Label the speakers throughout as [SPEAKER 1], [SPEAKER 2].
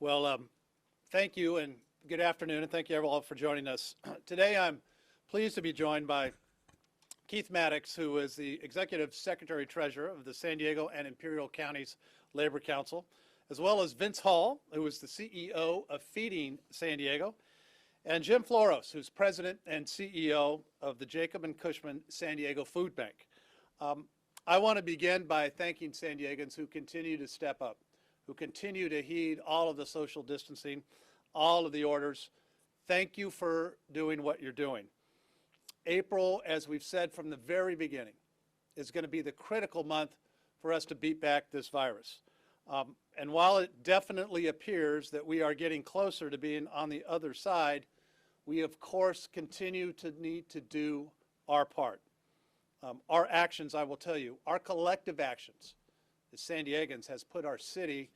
[SPEAKER 1] Well, thank you and good afternoon, and thank you all for joining us. Today I'm pleased to be joined by Keith Maddox, who is the Executive Secretary Treasurer of the San Diego and Imperial Counties Labor Council, as well as Vince Hall, who is the CEO of Feeding San Diego, and Jim Floros, who's President and CEO of the Jacob and Cushman San Diego Food Bank. I want to begin by thanking San Diegans who continue to step up, who continue to heed all of the social distancing, all of the orders. Thank you for doing what you're doing. April, as we've said from the very beginning, is going to be the critical month for us to beat back this virus. And while it definitely appears that we are getting closer to being on the other side, we of course continue to need to do our part. Our actions, I will tell you, our collective actions as San Diegans has put our city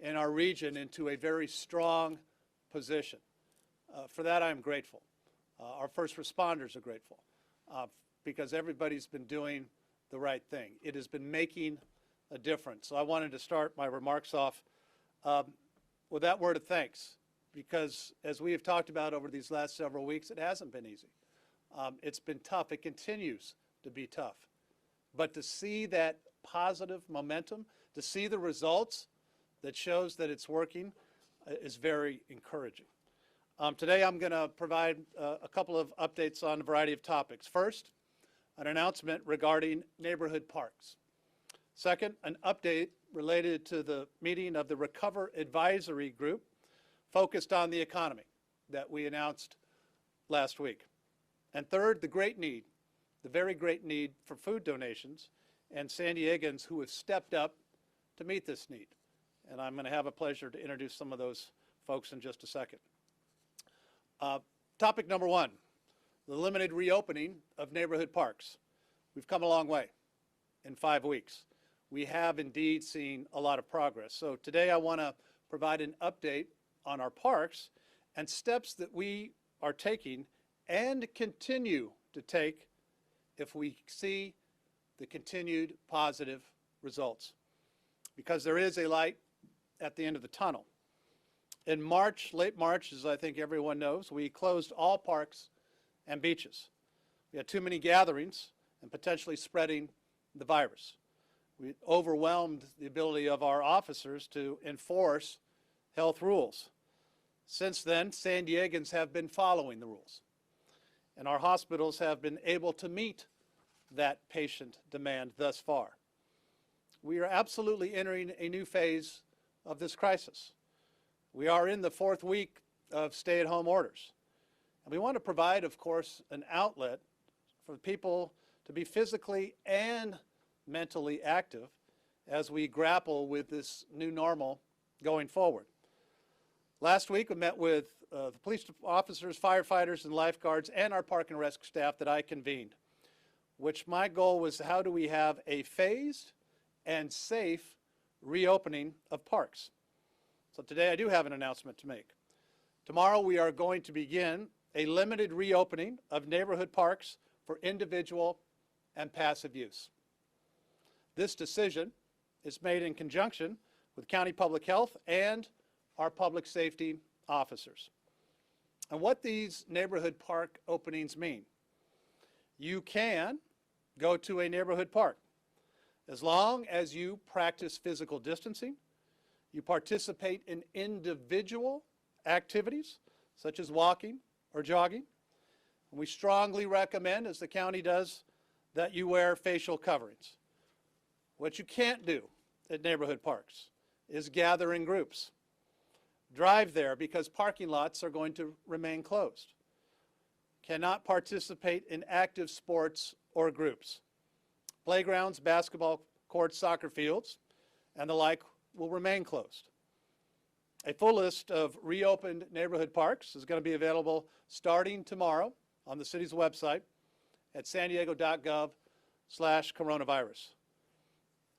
[SPEAKER 1] and our region into a very strong position. For that I am grateful. Our first responders are grateful because everybody's been doing the right thing. It has been making a difference. So I wanted to start my remarks off with that word of thanks, because as we have talked about over these last several weeks, it hasn't been easy. It's been tough. It continues to be tough. But to see that positive momentum, to see the results that shows that it's working is very encouraging. Today I'm going to provide a couple of updates on a variety of topics. First, an announcement regarding neighborhood parks. Second, an update related to the meeting of the Recover Advisory Group focused on the economy that we announced last week. And third, the great need, the very great need for food donations and San Diegans who have stepped up to meet this need. And I'm going to have a pleasure to introduce some of those folks in just a second. Topic number one, the limited reopening of neighborhood parks. We've come a long way in 5 weeks. We have indeed seen a lot of progress. So today I want to provide an update on our parks and steps that we are taking and continue to take if we see the continued positive results. Because there is a light at the end of the tunnel. In March, late March, as I think everyone knows, we closed all parks and beaches. We had too many gatherings and potentially spreading the virus. We overwhelmed the ability of our officers to enforce health rules. Since then, San Diegans have been following the rules, and our hospitals have been able to meet that patient demand thus far. We are absolutely entering a new phase of this crisis. We are in the 4th week of stay-at-home orders. And we want to provide, of course, an outlet for people to be physically and mentally active as we grapple with this new normal going forward. Last week we met with the police officers, firefighters, and lifeguards and our park and rec staff that I convened, which my goal was how do we have a phased and safe reopening of parks. So today I do have an announcement to make. Tomorrow we are going to begin a limited reopening of neighborhood parks for individual and passive use. This decision is made in conjunction with County Public Health and our public safety officers. And what these neighborhood park openings mean: you can go to a neighborhood park as long as you practice physical distancing, you participate in individual activities such as walking or jogging. And we strongly recommend, as the county does, that you wear facial coverings. What you can't do at neighborhood parks is gather in groups. Drive there because parking lots are going to remain closed. Cannot participate in active sports or groups. Playgrounds, basketball courts, soccer fields, and the like will remain closed. A full list of reopened neighborhood parks is going to be available starting tomorrow on the city's website at sandiego.gov/coronavirus.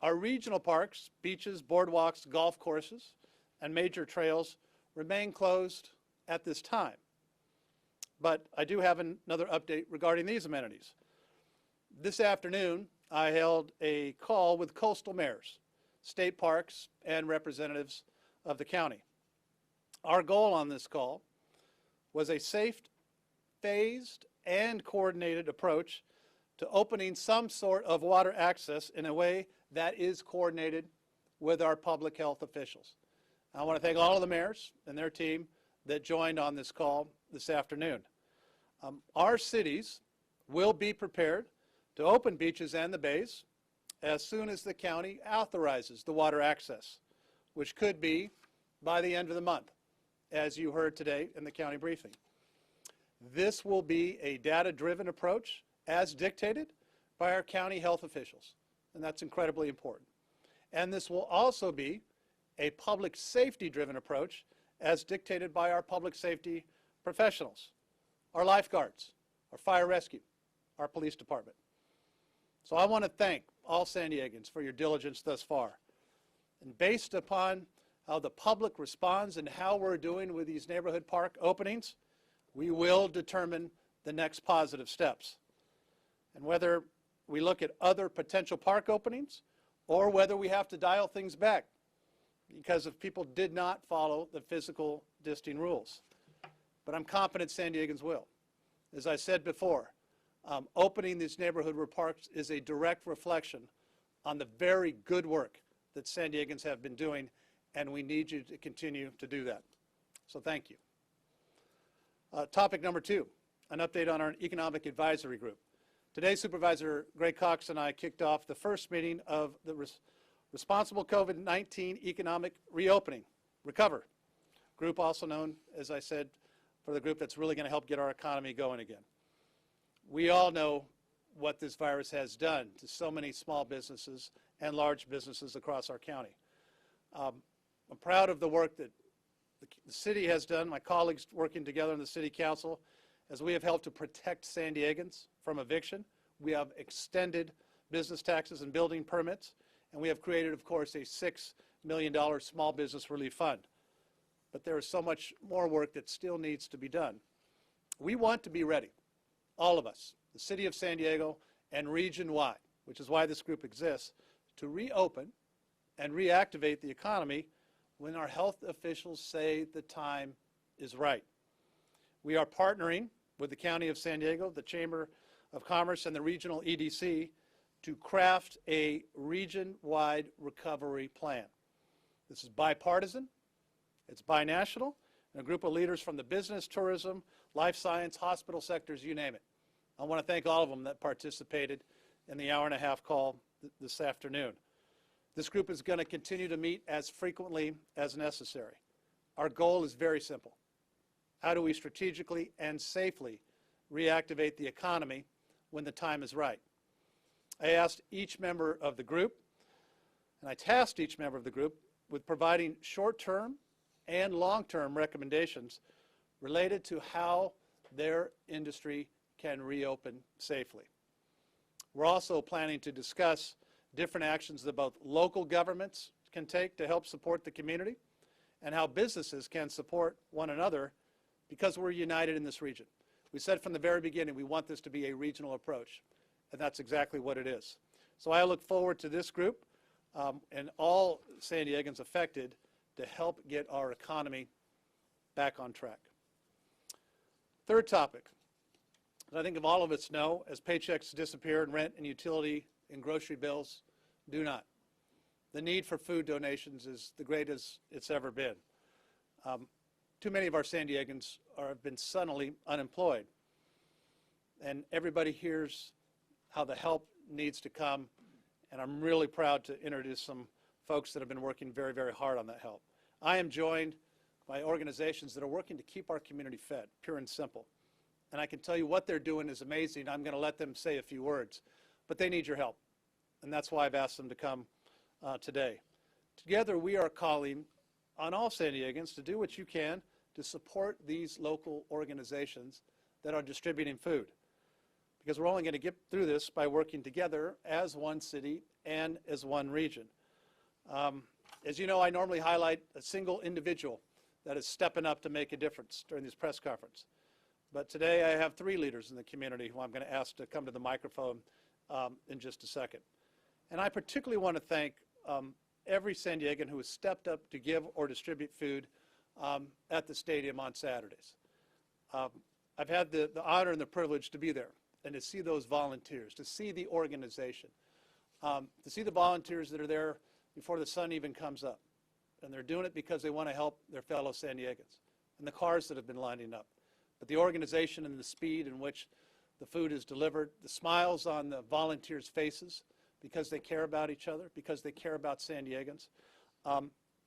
[SPEAKER 1] Our regional parks, beaches, boardwalks, golf courses, and major trails remain closed at this time. But I do have another update regarding these amenities. This afternoon, I held a call with coastal mayors, state parks, and representatives of the county. Our goal on this call was a safe, phased, and coordinated approach to opening some sort of water access in a way that is coordinated with our public health officials. I want to thank all of the mayors and their team that joined on this call this afternoon. Our cities will be prepared to open beaches and the bays as soon as the county authorizes the water access, which could be by the end of the month, as you heard today in the county briefing. This will be a data-driven approach as dictated by our county health officials, and that's incredibly important. And this will also be a public safety-driven approach as dictated by our public safety professionals, our lifeguards, our fire rescue, our police department. So I want to thank all San Diegans for your diligence thus far. And based upon how the public responds and how we're doing with these neighborhood park openings, we will determine the next positive steps. And whether we look at other potential park openings or whether we have to dial things back because if people did not follow the physical distancing rules. But I'm confident San Diegans will. As I said before, opening these neighborhood parks is a direct reflection on the very good work that San Diegans have been doing, and we need you to continue to do that. So thank you. Topic number 2, an update on our economic advisory group. Today, Supervisor Greg Cox and I kicked off the first meeting of the Responsible COVID-19 Economic Reopening, RECOVER group, also known, as I said, for the group that's really going to help get our economy going again. We all know what this virus has done to so many small businesses and large businesses across our county. I'm proud of the work that the city has done, my colleagues working together in the city council, as we have helped to protect San Diegans from eviction. We have extended business taxes and building permits, and we have created, of course, a $6 million small business relief fund. But there is so much more work that still needs to be done. We want to be ready, all of us, the city of San Diego and region-wide, which is why this group exists, to reopen and reactivate the economy when our health officials say the time is right. We are partnering with the County of San Diego, the Chamber of Commerce, and the regional EDC to craft a region-wide recovery plan. This is bipartisan, it's binational, and a group of leaders from the business, tourism, life science, hospital sectors, you name it. I want to thank all of them that participated in the hour-and-a-half call this afternoon. This group is going to continue to meet as frequently as necessary. Our goal is very simple. How do we strategically and safely reactivate the economy when the time is right? I asked each member of the group, and I tasked each member of the group with providing short-term and long-term recommendations related to how their industry can reopen safely. We're also planning to discuss different actions that both local governments can take to help support the community and how businesses can support one another because we're united in this region. We said from the very beginning we want this to be a regional approach, and that's exactly what it is. So I look forward to this group and all San Diegans affected to help get our economy back on track. Third topic, I think all of us know, as paychecks disappear and rent and utility and grocery bills do not. The need for food donations is the greatest it's ever been. Too many of our San Diegans have been suddenly unemployed. And everybody hears how the help needs to come, and I'm really proud to introduce some folks that have been working very, very hard on that help. I am joined by organizations that are working to keep our community fed, pure and simple. And I can tell you what they're doing is amazing. I'm going to let them say a few words, but they need your help. And that's why I've asked them to come today. Together we are calling on all San Diegans to do what you can to support these local organizations that are distributing food. Because we're only going to get through this by working together as one city and as one region. As you know, I normally highlight a single individual that is stepping up to make a difference during this press conference. But today I have 3 leaders in the community who I'm going to ask to come to the microphone in just a second. And I particularly want to thank every San Diegan who has stepped up to give or distribute food at the stadium on Saturdays. I've had the honor and the privilege to be there and to see those volunteers, to see the organization, to see the volunteers that are there before the sun even comes up. And they're doing it because they want to help their fellow San Diegans, and the cars that have been lining up. But the organization and the speed in which the food is delivered, the smiles on the volunteers' faces because they care about each other, because they care about San Diegans.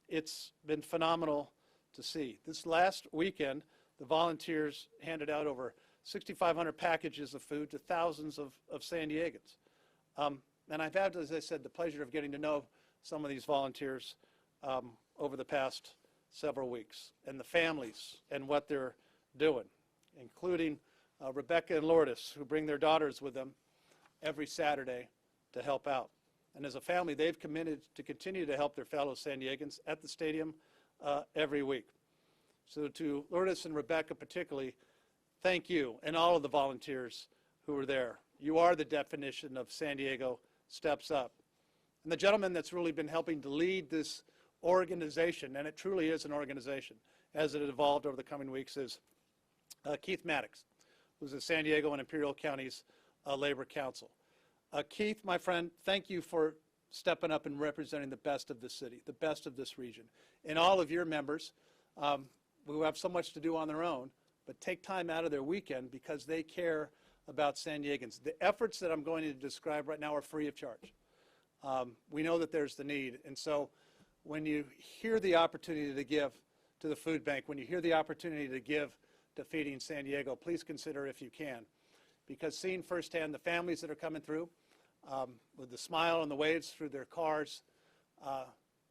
[SPEAKER 1] It's been phenomenal to see. This last weekend, the volunteers handed out over 6,500 packages of food to thousands of San Diegans. And I've had, as I said, the pleasure of getting to know some of these volunteers over the past several weeks, and the families and what they're doing, including Rebecca and Lourdes, who bring their daughters with them every Saturday to help out. And as a family, they've committed to continue to help their fellow San Diegans at the stadium every week. So to Lourdes and Rebecca particularly, thank you, and all of the volunteers who are there. You are the definition of San Diego Steps Up. And the gentleman that's really been helping to lead this organization, and it truly is an organization, as it evolved over the coming weeks, is Keith Maddox, who's the San Diego and Imperial Counties Labor Council. Keith, my friend, thank you for stepping up and representing the best of this city, the best of this region, and all of your members who have so much to do on their own, but take time out of their weekend because they care about San Diegans. The efforts that I'm going to describe right now are free of charge. We know that there's the need, and so when you hear the opportunity to give to the food bank, when you hear the opportunity to give to Feeding San Diego, please consider if you can, because seeing firsthand the families that are coming through with the smile and the waves through their cars,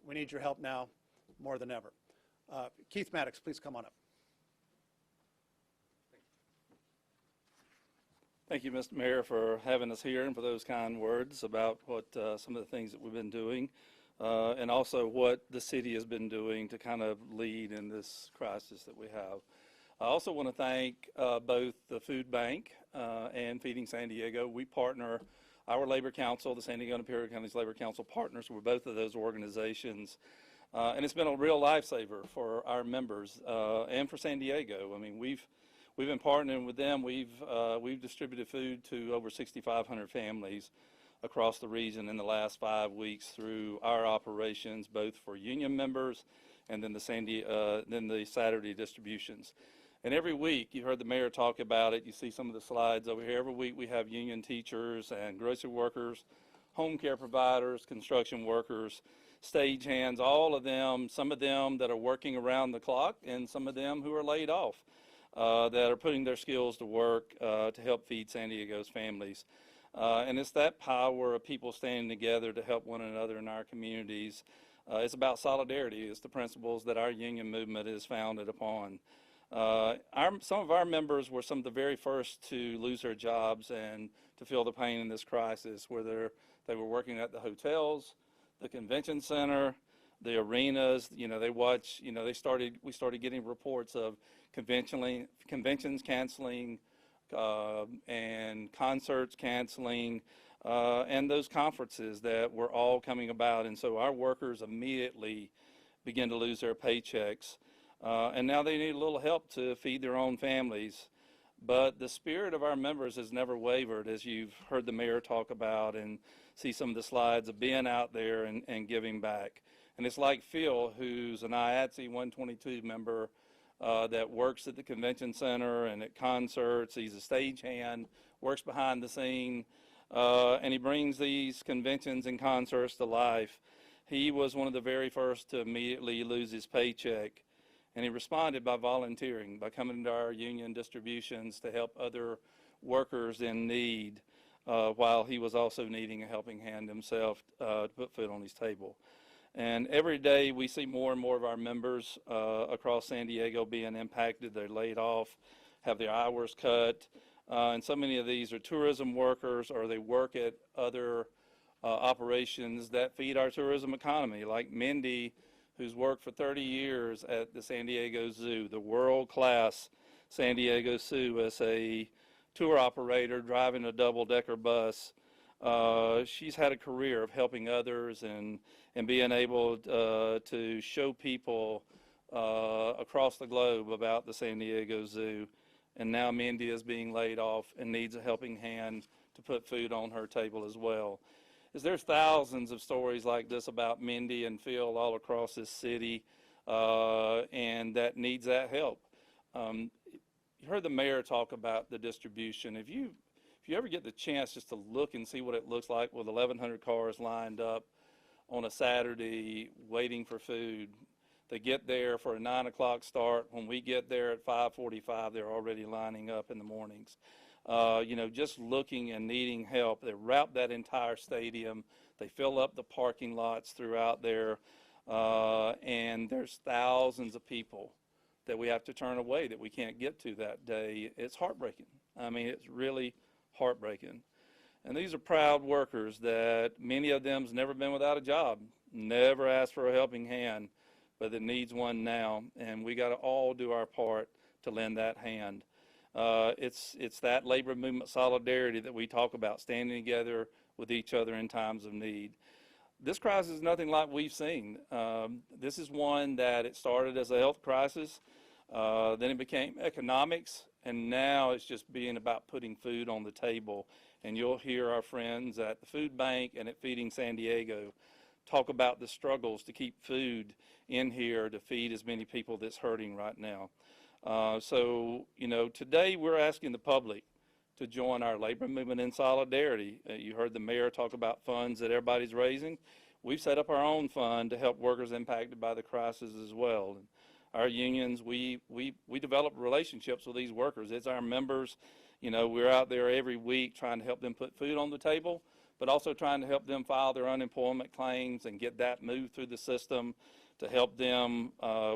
[SPEAKER 1] we need your help now more than ever. Keith Maddox, please come on up.
[SPEAKER 2] Thank you, Mr. Mayor, for having us here and for those kind words about what some of the things that we've been doing and also what the city has been doing to kind of lead in this crisis that we have. I also want to thank both the Food Bank and Feeding San Diego. We partner, our Labor Council, the San Diego and Imperial Counties Labor Council partners with both of those organizations. And it's been a real lifesaver for our members and for San Diego. I mean, we've been partnering with them. We've distributed food to over 6,500 families across the region in the last 5 weeks through our operations, both for union members and then the Saturday distributions. And every week, you heard the mayor talk about it. You see some of the slides over here. Every week we have union teachers and grocery workers, home care providers, construction workers, stage hands, all of them, some of them that are working around the clock and some of them who are laid off. That are putting their skills to work to help feed San Diego's families. And it's that power of people standing together to help one another in our communities. It's about solidarity. It's the principles that our union movement is founded upon. Some of our members were some of the very first to lose their jobs and to feel the pain in this crisis, where they were working at the hotels, the convention center, the arenas. You know, we started getting reports of conventions canceling and concerts canceling and those conferences that were all coming about. And so our workers immediately began to lose their paychecks. And now they need a little help to feed their own families. But the spirit of our members has never wavered, as you've heard the mayor talk about and see some of the slides of being out there and giving back. And it's like Phil, who's an IATSE 122 member that works at the convention center and at concerts. He's a stagehand, works behind the scene, and he brings these conventions and concerts to life. He was one of the very first to immediately lose his paycheck, and he responded by volunteering, by coming into our union distributions to help other workers in need, while he was also needing a helping hand himself to put food on his table. And every day we see more and more of our members across San Diego being impacted. They're laid off, have their hours cut, and so many of these are tourism workers, or they work at other operations that feed our tourism economy, like Mindy, who's worked for 30 years at the San Diego Zoo, the world-class San Diego Zoo, as a tour operator driving a double-decker bus. She's had a career of helping others and being able to show people across the globe about the San Diego Zoo, and now Mindy is being laid off and needs a helping hand to put food on her table as well. There's thousands of stories like this about Mindy and Phil all across this city, and that needs that help. You heard the mayor talk about the distribution. If you ever get the chance just to look and see what it looks like with 1,100 cars lined up on a Saturday waiting for food, they get there for a 9 o'clock start. When we get there at 5:45, they're already lining up in the mornings. You know, just looking and needing help. They route that entire stadium. They fill up the parking lots throughout there, and there's thousands of people that we have to turn away that we can't get to that day. It's heartbreaking. I mean, it's really heartbreaking. And these are proud workers that many of them's never been without a job, never asked for a helping hand, but that needs one now. And we got to all do our part to lend that hand. It's that labor movement solidarity that we talk about, standing together with each other in times of need. This crisis is nothing like we've seen. This is one that it started as a health crisis, then it became economics, and now it's just being about putting food on the table. And you'll hear our friends at the food bank and at Feeding San Diego talk about the struggles to keep food in here to feed as many people that's hurting right now. So, you know, today we're asking the public to join our labor movement in solidarity. You heard the mayor talk about funds that everybody's raising. We've set up our own fund to help workers impacted by the crisis as well. And our unions, we develop relationships with these workers. It's our members. You know, we're out there every week trying to help them put food on the table, but also trying to help them file their unemployment claims and get that moved through the system, to help them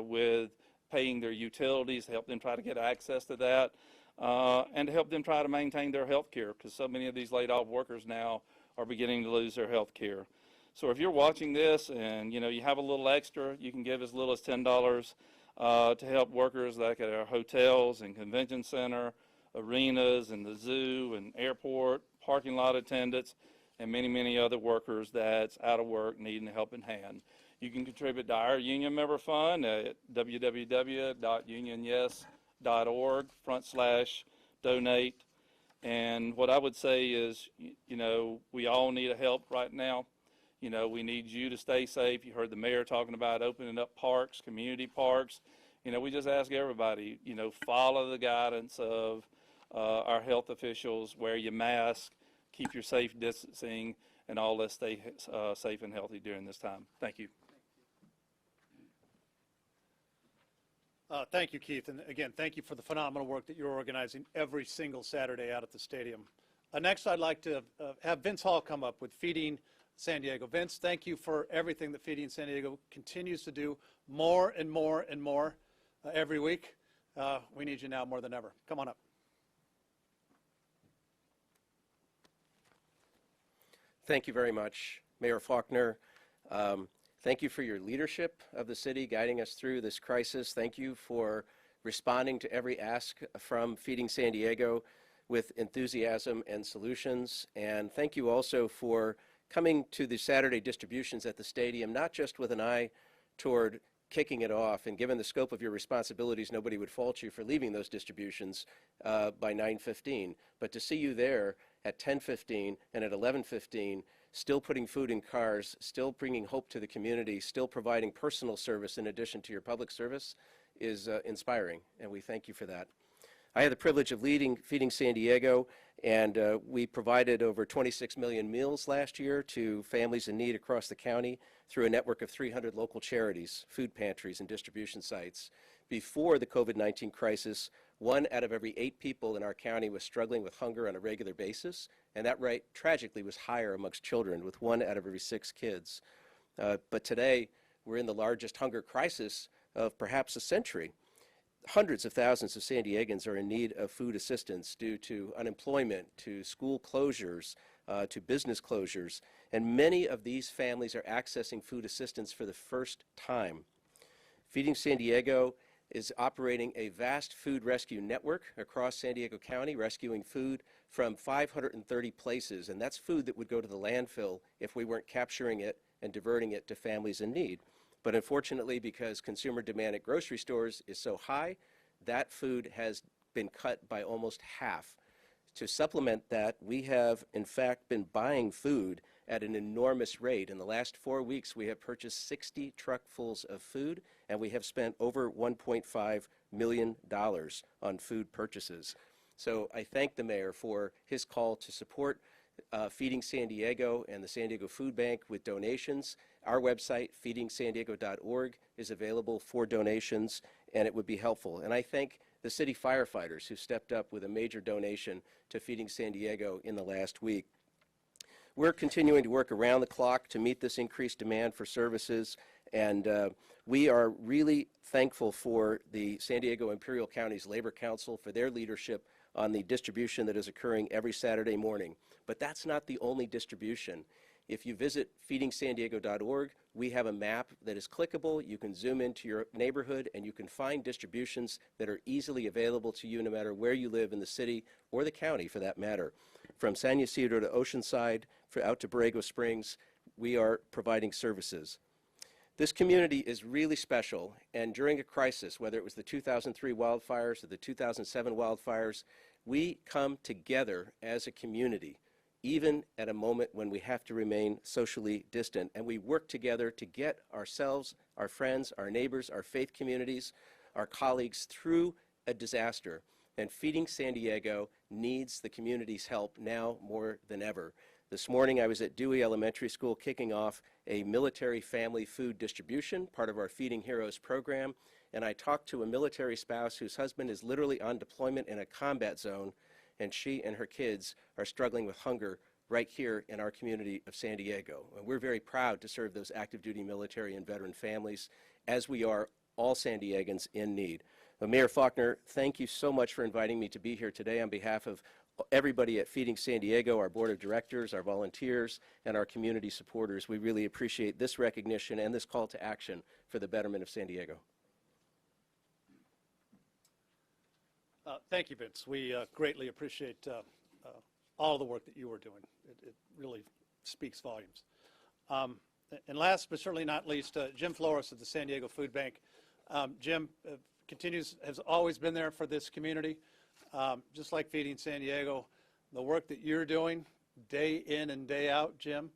[SPEAKER 2] with paying their utilities, to help them try to get access to that, and to help them try to maintain their health care, because so many of these laid off workers now are beginning to lose their health care. So if you're watching this and you know you have a little extra, you can give as little as $10 to help workers like at our hotels and convention center, arenas and the zoo and airport, parking lot attendants, and many, many other workers that's out of work needing a helping hand. You can contribute to our union member fund at www.unionyes.org/donate. And what I would say is, you know, we all need a help right now. You know, we need you to stay safe. You heard the mayor talking about opening up parks, community parks. You know, we just ask everybody, you know, follow the guidance of our health officials, wear your mask, keep your safe distancing, and all let's stay safe and healthy during this time. Thank you.
[SPEAKER 1] Thank you, Keith. And again, thank you for the phenomenal work that you're organizing every single Saturday out at the stadium. Next, I'd like to have Vince Hall come up with Feeding San Diego. Vince, thank you for everything that Feeding San Diego continues to do more and more and more every week. We need you now more than ever. Come on up.
[SPEAKER 3] Thank you very much, Mayor Faulconer. Thank you for your leadership of the city, guiding us through this crisis. Thank you for responding to every ask from Feeding San Diego with enthusiasm and solutions. And thank you also for coming to the Saturday distributions at the stadium, not just with an eye toward kicking it off. And given the scope of your responsibilities, nobody would fault you for leaving those distributions by 9:15. But to see you there at 10:15 and at 11:15, still putting food in cars, still bringing hope to the community, still providing personal service in addition to your public service is inspiring, and we thank you for that. I had the privilege of leading Feeding San Diego, and we provided over 26 million meals last year to families in need across the county through a network of 300 local charities, food pantries, and distribution sites. Before the COVID-19 crisis, 1 out of every 8 people in our county was struggling with hunger on a regular basis, and that rate tragically was higher amongst children, with 1 out of every 6 kids. But today, we're in the largest hunger crisis of perhaps a century. Hundreds of thousands of San Diegans are in need of food assistance due to unemployment, to school closures, to business closures, and many of these families are accessing food assistance for the first time. Feeding San Diego is operating a vast food rescue network across San Diego County, rescuing food from 530 places, and that's food that would go to the landfill if we weren't capturing it and diverting it to families in need. But unfortunately, because consumer demand at grocery stores is so high, that food has been cut by almost half. To supplement that, we have in fact been buying food at an enormous rate. In the last 4 weeks, we have purchased 60 truckfuls of food, and we have spent over $1.5 million on food purchases. So I thank the mayor for his call to support Feeding San Diego and the San Diego Food Bank with donations. Our website, feedingsandiego.org, is available for donations, and it would be helpful. And I thank the city firefighters who stepped up with a major donation to Feeding San Diego in the last week. We're continuing to work around the clock to meet this increased demand for services, and we are really thankful for the San Diego Imperial County's Labor Council for their leadership on the distribution that is occurring every Saturday morning. But that's not the only distribution. If you visit feedingsandiego.org, we have a map that is clickable. You can zoom into your neighborhood and you can find distributions that are easily available to you no matter where you live in the city or the county for that matter. From San Ysidro to Oceanside, out to Borrego Springs, we are providing services. This community is really special, and during a crisis, whether it was the 2003 wildfires or the 2007 wildfires, we come together as a community, even at a moment when we have to remain socially distant, and we work together to get ourselves, our friends, our neighbors, our faith communities, our colleagues through a disaster. And Feeding San Diego needs the community's help now more than ever. This morning I was at Dewey Elementary School kicking off a military family food distribution, part of our Feeding Heroes program, and I talked to a military spouse whose husband is literally on deployment in a combat zone, and she and her kids are struggling with hunger right here in our community of San Diego. And we're very proud to serve those active duty military and veteran families, as we are all San Diegans in need. Mayor Faulconer, thank you so much for inviting me to be here today on behalf of everybody at Feeding San Diego, our board of directors, our volunteers, and our community supporters. We really appreciate this recognition and this call to action for the betterment of San Diego.
[SPEAKER 1] Thank you, Vince. We greatly appreciate all the work that you are doing. It really speaks volumes. And last but certainly not least, Jim Flores of the San Diego Food Bank. Jim has always been there for this community. Just like Feeding San Diego, the work that you're doing day in and day out, Jim,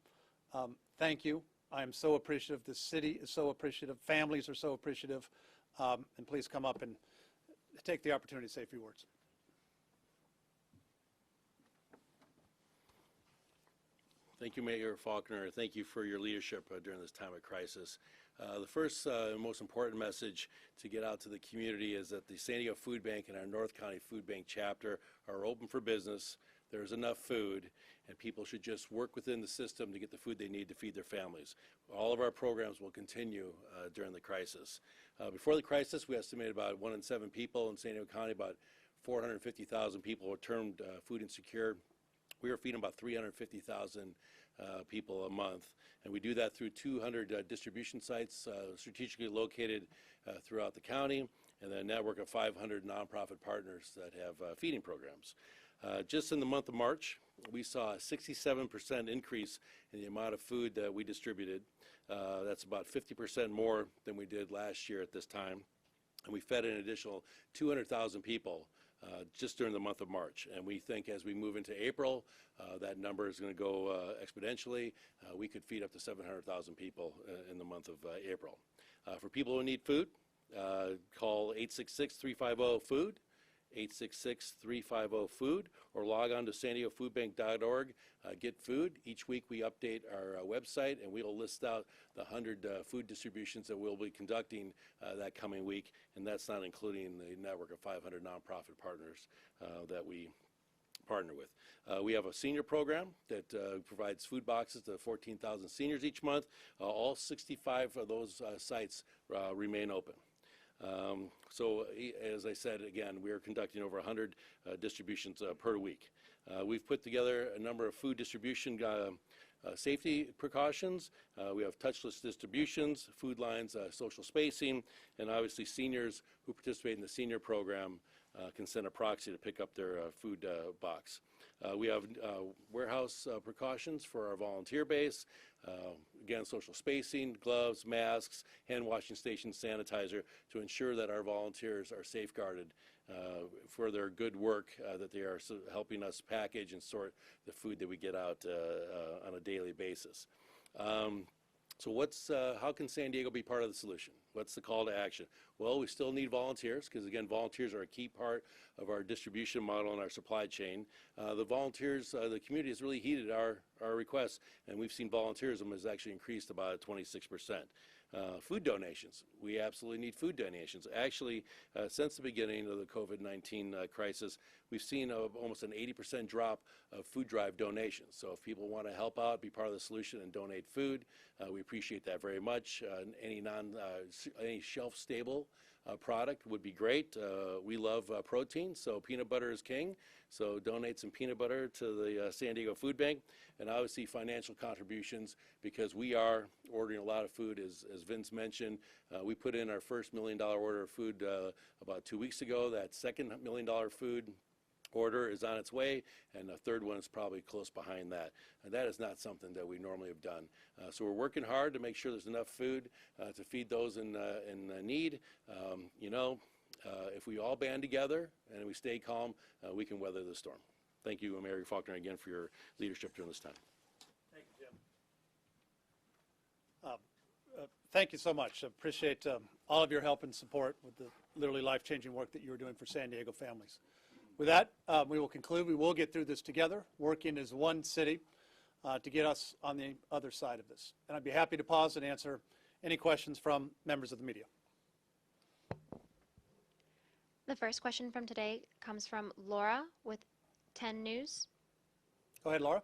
[SPEAKER 1] thank you. I am so appreciative. The city is so appreciative. Families are so appreciative. And please come up and take the opportunity to say a few words.
[SPEAKER 4] Thank you, Mayor Faulconer. Thank you for your leadership during this time of crisis. The first and most important message to get out to the community is that the San Diego Food Bank and our North County Food Bank chapter are open for business. There's enough food, and people should just work within the system to get the food they need to feed their families. All of our programs will continue during the crisis. Before the crisis, we estimated about 1 in 7 people in San Diego County, about 450,000 people were termed food insecure. We are feeding about 350,000 people a month, and we do that through 200 distribution sites strategically located throughout the county, and a network of 500 nonprofit partners that have feeding programs. Just in the month of March, we saw a 67% increase in the amount of food that we distributed. That's about 50% more than we did last year at this time, and we fed an additional 200,000 people just during the month of March. And we think as we move into April, that number is going to go exponentially. We could feed up to 700,000 people in the month of April. For people who need food, call 866-350-FOOD, 866-350-FOOD, or log on to SanDiegoFoodBank.org. Get food. Each week we update our website, and we will list out the 100 food distributions that we'll be conducting that coming week, and that's not including the network of 500 nonprofit partners that we partner with. We have a senior program that provides food boxes to 14,000 seniors each month. All 65 of those sites remain open. So as I said, again, we are conducting over 100 distributions per week. We've put together a number of food distribution safety precautions. We have touchless distributions, food lines, social spacing, and obviously seniors who participate in the senior program can send a proxy to pick up their food box. We have warehouse precautions for our volunteer base. Again, social spacing, gloves, masks, hand washing station sanitizer to ensure that our volunteers are safeguarded for their good work that they are helping us package and sort the food that we get out on a daily basis. So how can San Diego be part of the solution? What's the call to action? Well, we still need volunteers because, again, volunteers are a key part of our distribution model and our supply chain. The volunteers, the community has really heeded our requests, and we've seen volunteerism has actually increased about 26%. Food donations. We absolutely need food donations. Actually, since the beginning of the COVID-19 crisis, we've seen almost an 80% drop of food drive donations. So if people want to help out, be part of the solution, and donate food, we appreciate that very much. Any shelf-stable product would be great. We love protein, so peanut butter is king. So donate some peanut butter to the San Diego Food Bank, and obviously financial contributions because we are ordering a lot of food, as Vince mentioned. We put in our first $1 million order of food about 2 weeks ago. That second $1 million food order is on its way, and the third one is probably close behind that. And that is not something that we normally have done. So we're working hard to make sure there's enough food to feed those in need. If we all band together and we stay calm, we can weather the storm. Thank you, Mayor Faulconer, again for your leadership during this time.
[SPEAKER 1] Thank you, Jim. Thank you so much. I appreciate all of your help and support with the literally life-changing work that you are doing for San Diego families. With that, we will conclude. We will get through this together, working as one city to get us on the other side of this. And I'd be happy to pause and answer any questions from members of the media.
[SPEAKER 5] The first question from today comes from Laura with 10 News.
[SPEAKER 1] Go ahead, Laura.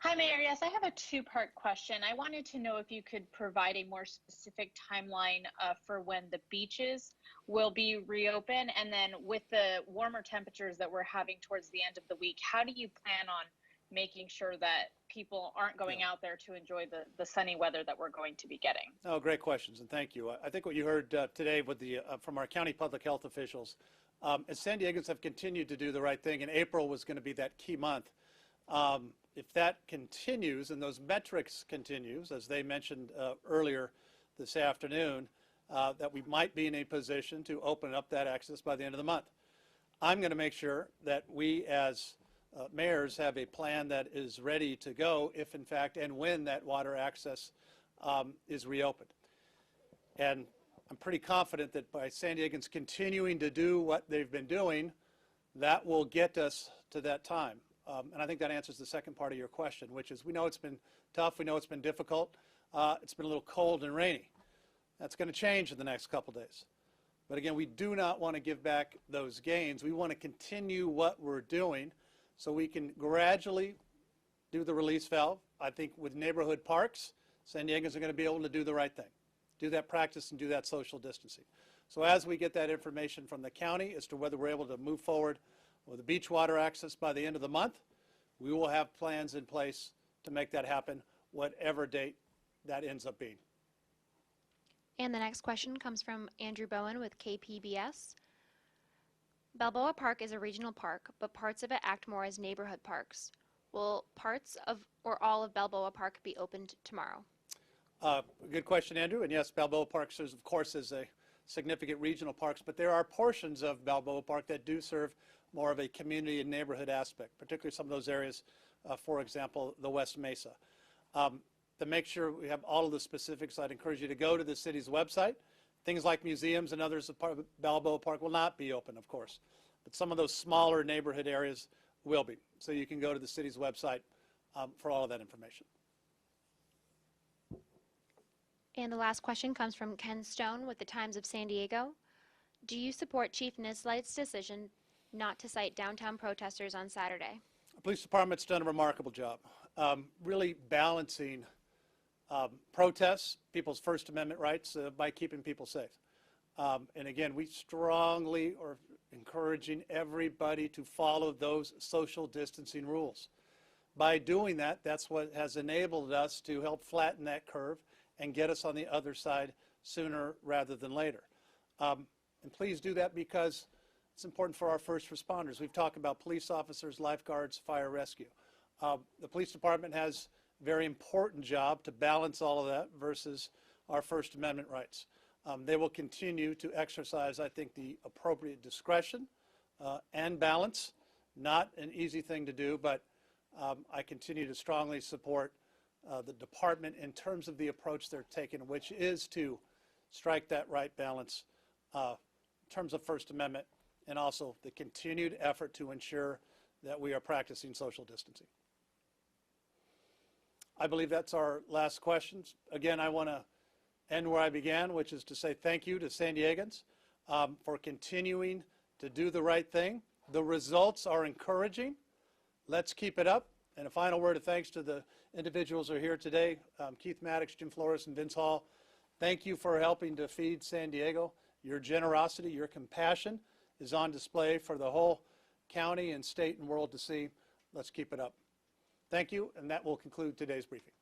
[SPEAKER 6] Hi, Mayor. Yes, I have a two-part question. I wanted to know if you could provide a more specific timeline for when the beaches will be reopened. And then with the warmer temperatures that we're having towards the end of the week, how do you plan on making sure that people aren't going out there to enjoy the sunny weather that we're going to be getting?
[SPEAKER 1] Oh, great questions, and thank you. I think what you heard today with from our county public health officials, as San Diegans have continued to do the right thing, and April was going to be that key month. If that continues and those metrics continues, as they mentioned earlier this afternoon, that we might be in a position to open up that access by the end of the month. I'm going to make sure that we as mayors have a plan that is ready to go if in fact and when that water access is reopened. And I'm pretty confident that by San Diegans continuing to do what they've been doing, that will get us to that time. And I think that answers the second part of your question, which is we know it's been tough, we know it's been difficult, it's been a little cold and rainy. That's going to change in the next couple days. But again, we do not want to give back those gains. We want to continue what we're doing so we can gradually do the release valve. I think with neighborhood parks, San Diegans are going to be able to do the right thing, do that practice and do that social distancing. So as we get that information from the county as to whether we're able to move forward with the beach water access by the end of the month, we will have plans in place to make that happen, whatever date that ends up being.
[SPEAKER 5] And the next question comes from Andrew Bowen with KPBS. Balboa Park is a regional park, but parts of it act more as neighborhood parks. Will parts of or all of Balboa Park be opened tomorrow?
[SPEAKER 1] Good question, Andrew. And yes, Balboa Park serves, of course, as a significant regional parks, but there are portions of Balboa Park that do serve more of a community and neighborhood aspect, particularly some of those areas, for example, the West Mesa. To make sure we have all of the specifics, I'd encourage you to go to the city's website. Things like museums and others as part of Balboa Park will not be open, of course, but some of those smaller neighborhood areas will be. So you can go to the city's website for all of that information.
[SPEAKER 5] And the last question comes from Ken Stone with the Times of San Diego. Do you support Chief Nislight's decision not to cite downtown protesters on Saturday?
[SPEAKER 1] The police department's done a remarkable job, really balancing protests, people's First Amendment rights by keeping people safe. And again, we strongly are encouraging everybody to follow those social distancing rules. By doing that, that's what has enabled us to help flatten that curve and get us on the other side sooner rather than later. And please do that because It's important for our first responders. We've talked about police officers, lifeguards, fire rescue. The police department has a very important job to balance all of that versus our First Amendment rights. They will continue to exercise, I think, the appropriate discretion and balance. Not an easy thing to do, but I continue to strongly support the department in terms of the approach they're taking, which is to strike that right balance in terms of First Amendment and also the continued effort to ensure that we are practicing social distancing. I believe that's our last questions. Again, I want to end where I began, which is to say thank you to San Diegans for continuing to do the right thing. The results are encouraging. Let's keep it up. And a final word of thanks to the individuals who are here today, Keith Maddox, Jim Flores, and Vince Hall. Thank you for helping to feed San Diego. Your generosity, your compassion is on display for the whole county and state and world to see. Let's keep it up. Thank you, and that will conclude today's briefing.